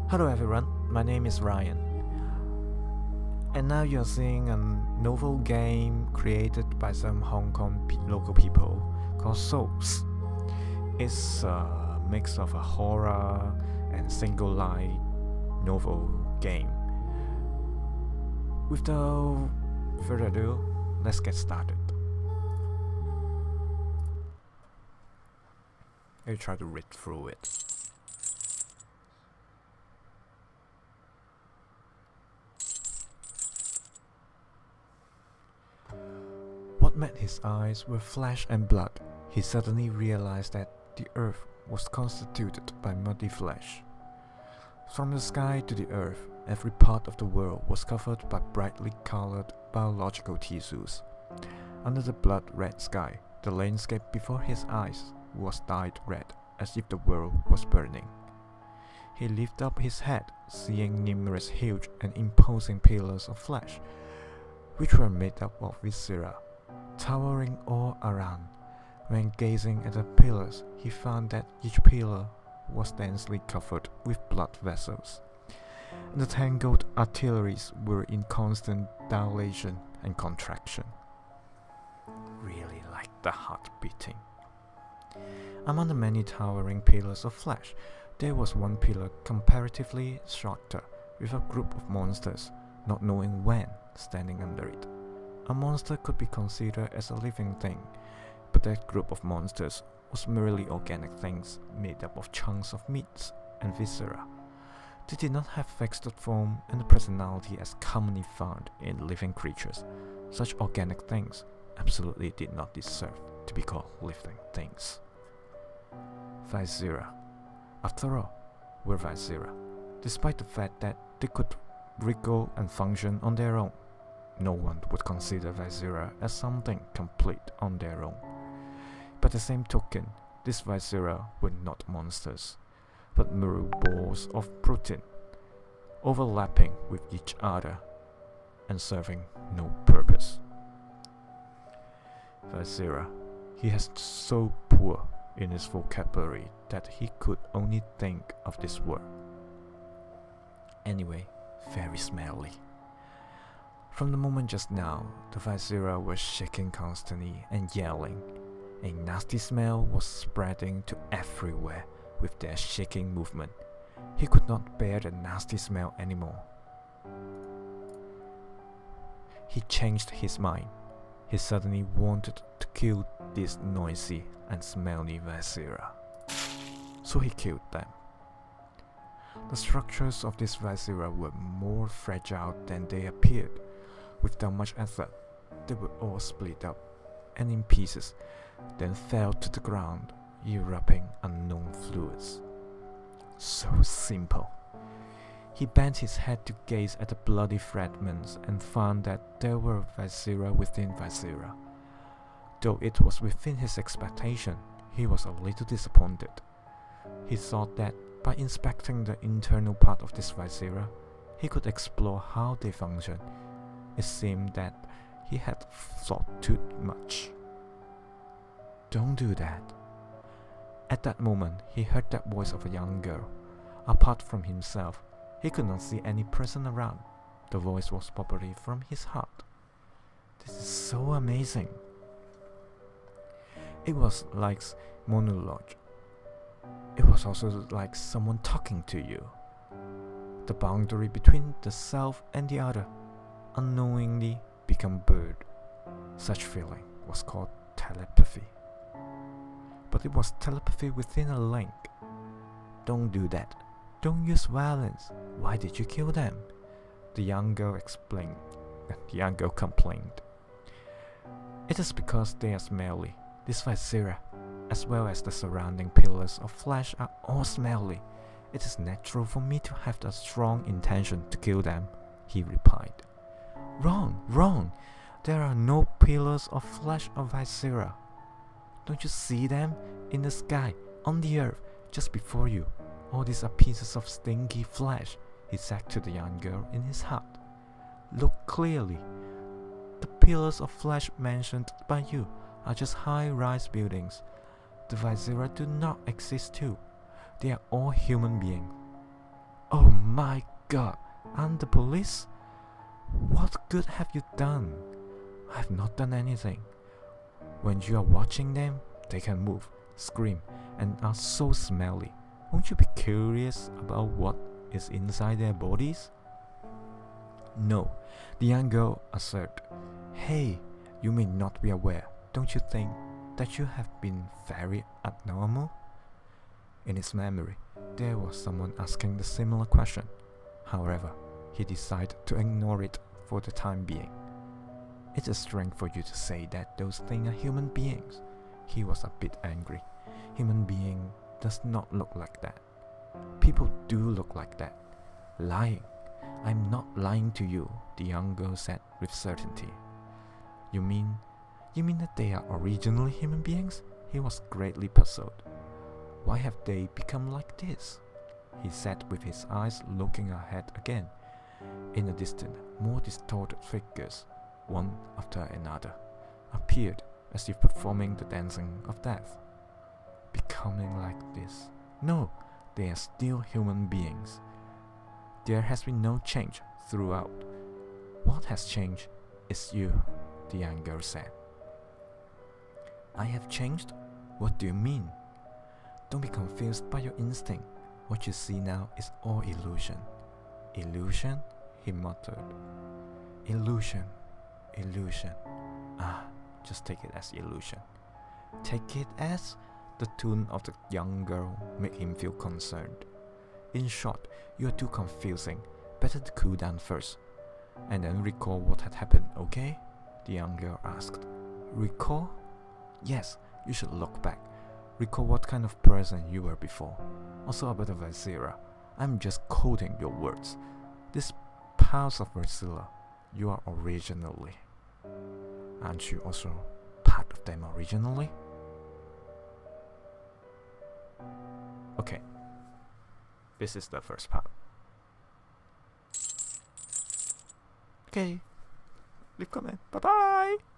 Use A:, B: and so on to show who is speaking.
A: Hello everyone, my name is Ryan. And now you're seeing a novel game created by some Hong Kong local people called Souls. It's a mix of a horror and single light novel game. Without further ado, let's get started. I'll try to read through it. What met his eyes were flesh and blood. He suddenly realized that the earth was constituted by muddy flesh. From the sky to the earth, every part of the world was covered by brightly colored biological tissues. Under the blood-red sky, the landscape before his eyes was dyed red, as if the world was burning. He lifted up his head, seeing numerous huge and imposing pillars of flesh, which were made up of viscera, towering all around. When gazing at the pillars, he found that each pillar was densely covered with blood vessels, and the tangled arteries were in constant dilation and contraction. Really like the heart beating. Among the many towering pillars of flesh, there was one pillar comparatively shorter, with a group of monsters, not knowing when, standing under it. A monster could be considered as a living thing, but that group of monsters was merely organic things made up of chunks of meats and viscera. They did not have fixed form and the personality as commonly found in living creatures. Such organic things absolutely did not deserve to be called living things. Viscera, after all, were viscera, despite the fact that they could wriggle and function on their own. No one would consider viscera as something complete on their own. By the same token, these viscera were not monsters, but mere balls of protein, overlapping with each other and serving no purpose. Viscera, he was so poor in his vocabulary that he could only think of this word. Anyway, very smelly. From the moment just now, the viscera were shaking constantly and yelling. A nasty smell was spreading to everywhere with their shaking movement. He could not bear the nasty smell anymore. He changed his mind. He suddenly wanted to kill these noisy and smelly viscera. So he killed them. The structures of these viscera were more fragile than they appeared. Without much effort, they were all split up and in pieces, then fell to the ground, erupting unknown fluids. So simple. He bent his head to gaze at the bloody fragments and found that there were viscera within viscera. Though it was within his expectation, he was a little disappointed. He thought that by inspecting the internal part of this viscera, he could explore how they function. It seemed that he had thought too much. Don't do that. At that moment, he heard that voice of a young girl. Apart from himself, he could not see any person around. The voice was probably from his heart. This is so amazing. It was like monologue. It was also like someone talking to you. The boundary between the self and the other unknowingly become blurred. Such feeling was called telepathy. But it was telepathy within a link. Don't do that. Don't use violence. Why did you kill them? The young girl explained. The young girl complained. It is because they are smelly. This viscera, as well as the surrounding pillars of flesh, are all smelly. It is natural for me to have the strong intention to kill them, he replied. Wrong. There are no pillars of flesh or viscera. Don't you see them? In the sky, on the earth, just before you. All these are pieces of stinky flesh, he said to the young girl in his heart. Look clearly. The pillars of flesh mentioned by you are just high-rise buildings. The viscera do not exist too. They are all human beings. Oh my god, I'm the police? What good have you done? I have not done anything. When you are watching them, they can move, scream, and are so smelly. Won't you be curious about what is inside their bodies? No, the young girl asserted. Hey, you may not be aware. Don't you think that you have been very abnormal? In his memory, there was someone asking the similar question. However, he decided to ignore it for the time being. It's a strength for you to say that those things are human beings. He was a bit angry. Human being does not look like that. People do look like that. Lying. I'm not lying to you, the young girl said with certainty. You mean that they are originally human beings? He was greatly puzzled. Why have they become like this? He said with his eyes looking ahead again. In the distance, more distorted figures, one after another, appeared as if performing the dancing of death. Becoming like this? No, they are still human beings. There has been no change throughout. What has changed is you, the young girl said. I have changed? What do you mean? Don't be confused by your instinct. What you see now is all illusion. Illusion? He muttered. Illusion. Illusion. Ah, just take it as illusion. Take it as? The tone of the young girl made him feel concerned. In short, you are too confusing. Better to cool down first. And then recall what had happened, okay? The young girl asked. Recall? Yes, you should look back. Recall what kind of person you were before. Also a bit of Azira. I'm just quoting your words. This house of Ursula, you are originally. Aren't you also part of them originally? Okay, this is the first part. Okay, leave comment. Bye bye.